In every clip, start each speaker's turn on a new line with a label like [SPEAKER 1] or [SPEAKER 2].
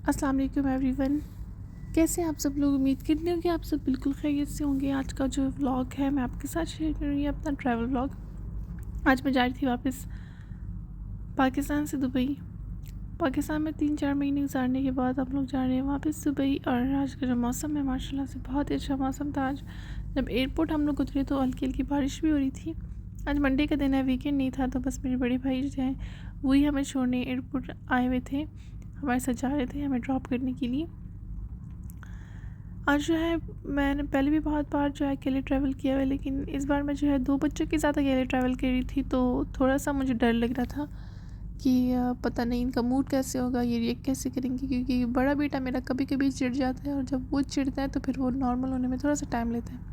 [SPEAKER 1] अस्सलाम वालेकुम एवरीवन। कैसे हैं आप सब लोग। उम्मीद करती हूँ कि आप सब बिल्कुल खैरियत से होंगे। आज का जो व्लॉग है मैं आपके साथ शेयर कर रही हूँ, अपना ट्रैवल व्लॉग। आज मैं जा रही थी वापस पाकिस्तान से दुबई। पाकिस्तान में 3-4 महीने गुजारने के बाद हम लोग जा रहे हैं वापस दुबई। और आज का जो मौसम है माशाल्लाह से बहुत ही अच्छा मौसम था। आज जब एयरपोर्ट हम लोग उतरे तो हल्की हल्की बारिश भी हो रही थी। आज मंडे का दिन है, वीकेंड नहीं था, तो बस मेरे बड़े भाई जो हैं वही हमें छोड़ने एयरपोर्ट आए हुए थे, हमारे साथ जा रहे थे हमें ड्रॉप करने के लिए। आज जो है मैंने पहले भी बहुत बार जो है अकेले ट्रैवल किया हुआ है, लेकिन इस बार मैं जो है 2 बच्चों के साथ अकेले ट्रैवल कर रही थी, तो थोड़ा सा मुझे डर लग रहा था कि पता नहीं इनका मूड कैसे होगा, ये रिएक्ट कैसे करेंगे, क्योंकि बड़ा बेटा मेरा कभी कभी चिढ़ जाता है और जब वो चिढ़ता है तो फिर वो नॉर्मल होने में थोड़ा सा टाइम लेता है।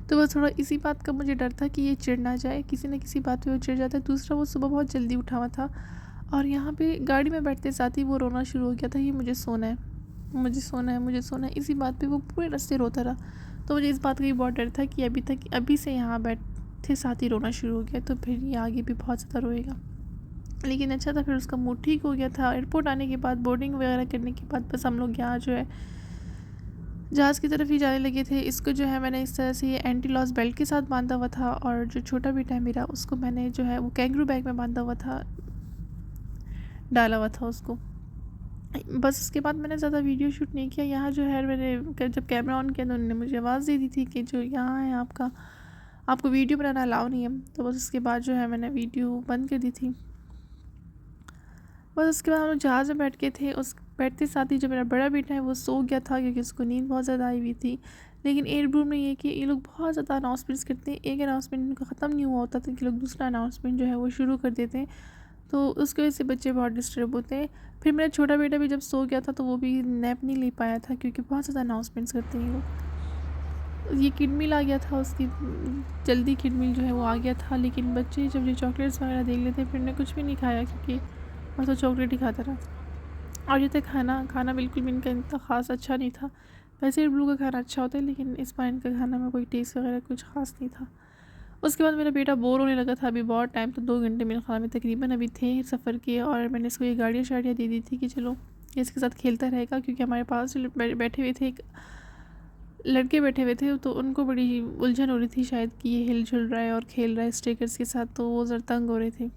[SPEAKER 1] तो बस थोड़ा इसी बात का मुझे डर था कि ये चिढ़ ना जाए, किसी न किसी बात पे वो चिढ़ जाता है। दूसरा, वो सुबह बहुत जल्दी उठा हुआ था और यहाँ पे गाड़ी में बैठते साथ ही वो रोना शुरू हो गया था, ये मुझे सोना है, मुझे सोना है, मुझे सोना है। इसी बात पे वो पूरे रास्ते रोता रहा। तो मुझे इस बात का भी बहुत डर था कि अभी से यहाँ बैठते साथ ही रोना शुरू हो गया तो फिर ये आगे भी बहुत ज़्यादा रोएगा। लेकिन अच्छा था, फिर उसका मूड ठीक हो गया था। एयरपोर्ट आने के बाद बोर्डिंग वगैरह करने के बाद बस हम लोग यहाँ जो है जहाज़ की तरफ ही जाने लगे थे। इसको जो है मैंने इस तरह से ये एंटी लॉस बेल्ट के साथ बांधा हुआ था और जो छोटा बेटा है मेरा उसको मैंने जो है वो कैंगरू बैग में बांधा हुआ था, डाला हुआ था उसको। बस उसके बाद मैंने ज़्यादा वीडियो शूट नहीं किया। यहाँ जो है मैंने जब कैमरा ऑन किया तो उन्होंने मुझे आवाज़ दे दी थी कि जो यहाँ है आपको वीडियो बनाना अलाउ नहीं है। तो बस उसके बाद जो है मैंने वीडियो बंद कर दी थी। बस उसके बाद हम लोग जहाज़ में बैठ के थे। उस बैठते साथ ही जो मेरा बड़ा बेटा है वो सो गया था क्योंकि उसको नींद बहुत ज़्यादा आई हुई थी। लेकिन एयरब्रूम में ये कि ये लोग बहुत ज़्यादा अनाउंसमेंट्स करते हैं, एक अनाउंसमेंट इनका ख़त्म नहीं हुआ होता था कि लोग दूसरा अनाउंसमेंट जो है वो शुरू कर देते हैं, तो उसकी वजह से बच्चे बहुत डिस्टर्ब होते हैं। फिर मेरा छोटा बेटा भी जब सो गया था तो वो भी नैप नहीं ले पाया था क्योंकि बहुत ज़्यादा अनाउंसमेंट्स करते हैं लोग। ये किडमिल आ गया था, उसकी जल्दी किडमिल जो है वो आ गया था। लेकिन बच्चे जब ये चॉकलेट्स वगैरह देख लेते फिर उन्हें कुछ भी नहीं खाया क्योंकि बस वो चॉकलेट ही खाता रहा। और ये तक खाना बिल्कुल भी इनका इतना ख़ास अच्छा नहीं था। वैसे ब्लू का खाना अच्छा होता है लेकिन इस बार इनका खाना में कोई टेस्ट वगैरह कुछ ख़ास नहीं था। उसके बाद मेरा बेटा बोर होने लगा था। अभी बहुत टाइम, तो 2 घंटे मेरे ख्याल में तकरीबन अभी थे सफ़र के, और मैंने इसको ये गाड़ियाँ शाड़ियाँ दे दी थी कि चलो ये इसके साथ खेलता रहेगा, क्योंकि हमारे पास जो बैठे हुए थे एक लड़के बैठे हुए थे तो उनको बड़ी उलझन हो रही थी शायद कि ये हिल झुल रहा है और खेल रहा है स्टिकर्स के साथ, तो वो ज़रा तंग हो रहे थे।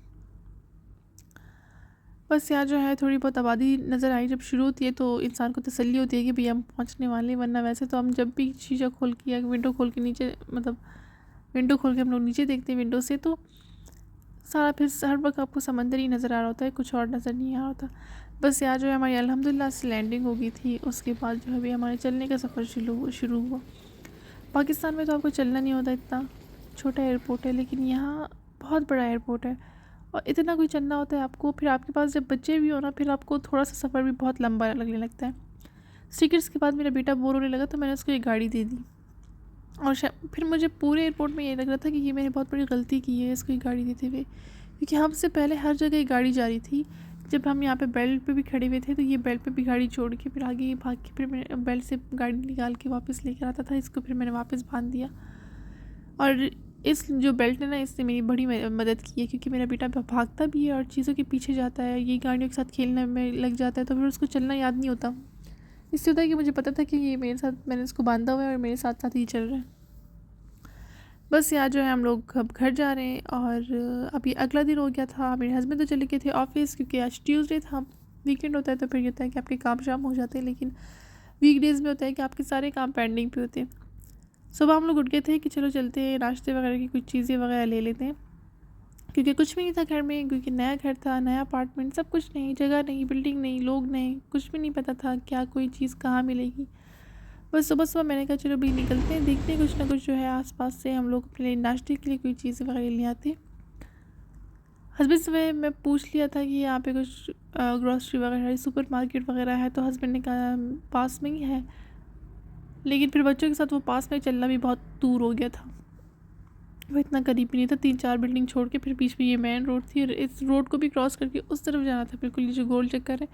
[SPEAKER 1] बस यहाँ जो है थोड़ी बहुत आबादी नज़र आई जब शुरू होती है तो इंसान को तसल्ली होती है कि भैया हम पहुँचने वाले हैं। वरना वैसे तो हम जब भी शीशा खोल के या विंडो खोल के नीचे, मतलब विंडो खोल के हम लोग नीचे देखते हैं विंडो से, तो सारा फिर हर वक्त आपको समंदर ही नज़र आ रहा होता है, कुछ और नज़र नहीं आ रहा होता। बस यहाँ जो है हमारी अल्हम्दुलिल्लाह से लैंडिंग हो गई थी। उसके बाद जो है अभी हमारे चलने का सफ़र शुरू हुआ। पाकिस्तान में तो आपको चलना नहीं होता, इतना छोटा एयरपोर्ट है, लेकिन यहाँ बहुत बड़ा एयरपोर्ट है और इतना कोई चलना होता है आपको। फिर आपके पास जब बच्चे भी हो ना, फिर आपको थोड़ा सा सफ़र भी बहुत लंबा लगने लगता है। स्टिकर्स के बाद मेरा बेटा बोर होने लगा तो मैंने उसको एक गाड़ी दे दी। और फिर मुझे पूरे एयरपोर्ट में ये लग रहा था कि ये मैंने बहुत बड़ी गलती की है इसको ये गाड़ी देते हुए, क्योंकि हमसे पहले हर जगह ये गाड़ी जा रही थी। जब हम यहाँ पे बेल्ट पे भी खड़े हुए थे तो ये बेल्ट पे भी गाड़ी छोड़ के फिर आगे भाग के फिर मैं बेल्ट से गाड़ी निकाल के वापस लेकर आता था। इसको फिर मैंने वापस बांध दिया। और इस जो बेल्ट ने ना, इसने मेरी बड़ी मदद की है, क्योंकि मेरा बेटा भागता भी है और चीज़ों के पीछे जाता है, ये गाड़ियों के साथ खेलने में लग जाता है, तो फिर उसको चलना याद नहीं होता। इससे होता है कि मुझे पता था कि ये मेरे साथ, मैंने इसको बांधा हुआ है और मेरे साथ साथ ही चल रहा है। बस यहाँ जो है हम लोग अब घर जा रहे हैं और अभी अगला दिन हो गया था। मेरे हस्बैंड तो चले गए थे ऑफिस क्योंकि आज ट्यूसडे था, वीकेंड होता है तो फिर ये होता है कि आपके काम शाम हो जाते हैं, लेकिन वीकडेज़ में होता है कि आपके सारे काम पेंडिंग पे होते हैं। सुबह हम लोग उठ गए थे कि चलो चलते हैं, नाश्ते वगैरह की कुछ चीज़ें वगैरह ले लेते हैं, क्योंकि कुछ भी नहीं था घर में, क्योंकि नया घर था, नया अपार्टमेंट, सब कुछ नहीं, जगह नहीं, बिल्डिंग नहीं, लोग नहीं, कुछ भी नहीं पता था क्या कोई चीज़ कहाँ मिलेगी। बस सुबह सुबह मैंने कहा चलो भी निकलते हैं, देखते हैं कुछ ना कुछ जो है आसपास से हम लोग अपने लिए नाश्ते के लिए कोई चीज़ें वगैरह ले आते हैं। हस्बैंड से मैं पूछ लिया था कि यहाँ पे कुछ ग्रॉसरी वगैरह सुपर मार्केट वगैरह है, तो हस्बैंड ने कहा पास में ही है, लेकिन फिर बच्चों के साथ वो पास में चलना भी बहुत दूर हो गया था, वो इतना करीब भी नहीं था। 3-4 बिल्डिंग छोड़ के फिर बीच में ये मेन रोड थी और इस रोड को भी क्रॉस करके उस तरफ जाना था, बिल्कुल ये जो गोल चक्कर है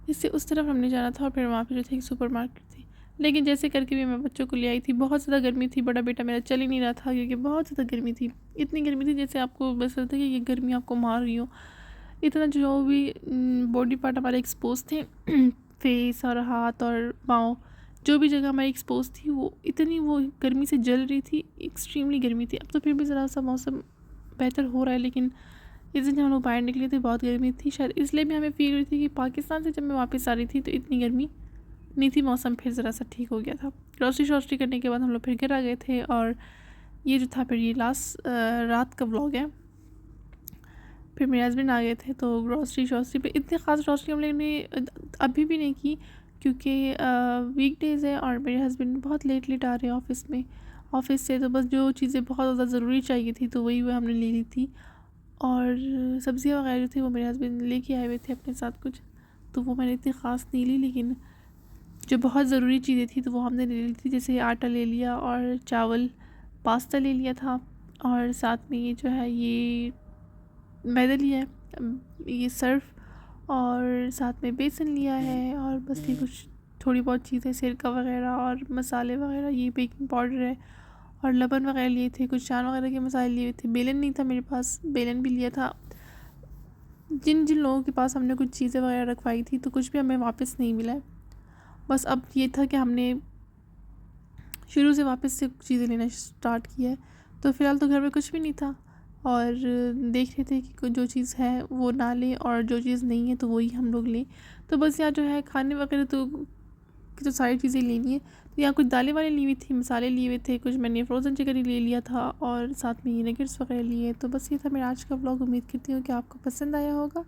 [SPEAKER 1] इससे उस तरफ हमने जाना था। और फिर वहाँ पे जो थी सुपर मार्केट थी, लेकिन जैसे करके भी मैं बच्चों को ले आई थी। बहुत ज़्यादा गर्मी थी, बड़ा बेटा मेरा चल ही नहीं रहा था क्योंकि बहुत ज़्यादा गर्मी थी। इतनी गर्मी थी जैसे आपको बस लगता है कि ये गर्मी आपको मार रही हो, इतना जो भी बॉडी पार्ट हमारे एक्सपोज थे फेस और हाथ और पाँव, जो भी जगह हमारी एक्सपोज थी वो इतनी वो गर्मी से जल रही थी, एक्सट्रीमली गर्मी थी। अब तो फिर भी ज़रा सा मौसम बेहतर हो रहा है, लेकिन इस दिन जब हम लोग बाहर निकले थे बहुत गर्मी थी। शायद इसलिए भी हमें फील हुई थी कि पाकिस्तान से जब मैं वापस आ रही थी तो इतनी गर्मी नहीं थी, मौसम फिर ज़रा सा ठीक हो गया था। ग्रॉसरी शॉसरी करने के बाद हम लोग फिर घर आ गए थे, और ये जो था फिर ये लास्ट रात का व्लॉग है। फिर मेरे हस्बैंड आ गए थे, तो ग्रॉसरी शॉसरी पे इतनी ख़ास ग्रॉसरी हम लोगों ने अभी भी नहीं की, क्योंकि वीकडेज़ है और मेरे हस्बैंड बहुत लेट आ रहे हैं ऑफ़िस से। तो बस जो चीज़ें बहुत ज़्यादा ज़रूरी चाहिए थी तो वही हमने ले ली थी, और सब्ज़ियाँ वगैरह जो थी वो मेरे हस्बैंड लेके आए हुए थे अपने साथ कुछ, तो वो मैंने इतनी ख़ास नहीं ली। लेकिन जो बहुत ज़रूरी चीज़ें थी तो वो हमने ले ली थी, जैसे आटा ले लिया और चावल, पास्ता ले लिया था, और साथ में ये जो है ये मैदा लिया है, ये सर्फ, और साथ में बेसन लिया है, और बस ये कुछ थोड़ी बहुत चीज़ें, सिरका वगैरह और मसाले वगैरह, ये बेकिंग पाउडर है, और लबन वगैरह लिए थे, कुछ चाय वगैरह के मसाले लिए हुए थे। बेलन नहीं था मेरे पास, बेलन भी लिया था। जिन जिन लोगों के पास हमने कुछ चीज़ें वगैरह रखवाई थी तो कुछ भी हमें वापस नहीं मिला है। बस अब ये था कि हमने शुरू से वापस से चीज़ें लेना स्टार्ट किया है। तो फ़िलहाल तो घर में कुछ भी नहीं था, और देख रहे थे कि जो चीज़ है वो ना लें, और जो चीज़ नहीं है तो वही हम लोग लें। तो बस यहाँ जो है खाने वगैरह तो सारी चीज़ें लेनी है। तो यहाँ कुछ दालें वालें ली हुई थी, मसाले लिए हुए थे, कुछ मैंने फ्रोज़न चिकन ही ले लिया था, और साथ में ये नगेट्स वगैरह लिए। तो बस ये था मेरा आज का व्लॉग। उम्मीद करती हूँ कि आपको पसंद आया होगा।